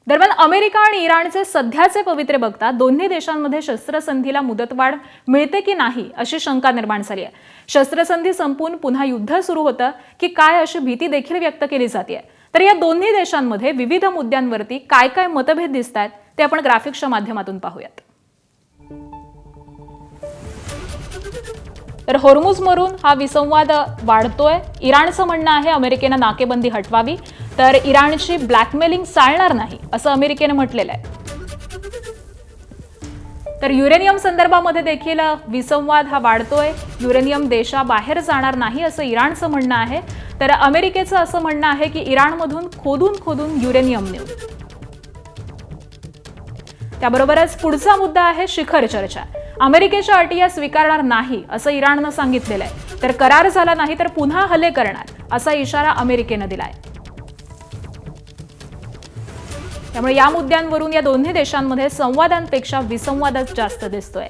दरम्यान अमेरिका आणि इराणचे सध्याचे पवित्रे बघता दोन्ही देशांमध्ये शस्त्रसंधीला मुदतवाढ मिळते की नाही अशी शंका निर्माण झाली आहे. शस्त्रसंधी संपून पुन्हा युद्ध सुरू होतं की काय अशी भीती देखील व्यक्त केली जाते. तर या दोन्ही देशांमध्ये विविध मुद्द्यांवरती काय काय मतभेद दिसत आहेत ते आपण ग्राफिक्सच्या माध्यमातून पाहूयात. तर होर्मुझमधून हा विसंवाद वाढतोय. इराणचं म्हणणं आहे अमेरिकेनं नाकेबंदी हटवावी, तर इराणची ब्लॅकमेलिंग चालणार नाही असं अमेरिकेनं म्हटलेलं आहे. तर युरेनियम संदर्भामध्ये देखील विसंवाद हा वाढतोय. युरेनियम देशाबाहेर जाणार नाही असं इराणचं म्हणणं आहे, तर अमेरिकेचं असं म्हणणं आहे की इराणमधून खोदून खोदून युरेनियम नेऊ. त्याबरोबरच पुढचा मुद्दा आहे शिखर चर्चा. अमेरिकेच्या अटी या स्वीकारणार नाही असं इराणनं सांगितलेलं आहे, तर करार झाला नाही तर पुन्हा हल्ले करणार असा इशारा अमेरिकेनं दिलाय. त्यामुळे या मुद्द्यांवरून या दोन्ही देशांमध्ये संवादांपेक्षा विसंवादच जास्त दिसतोय.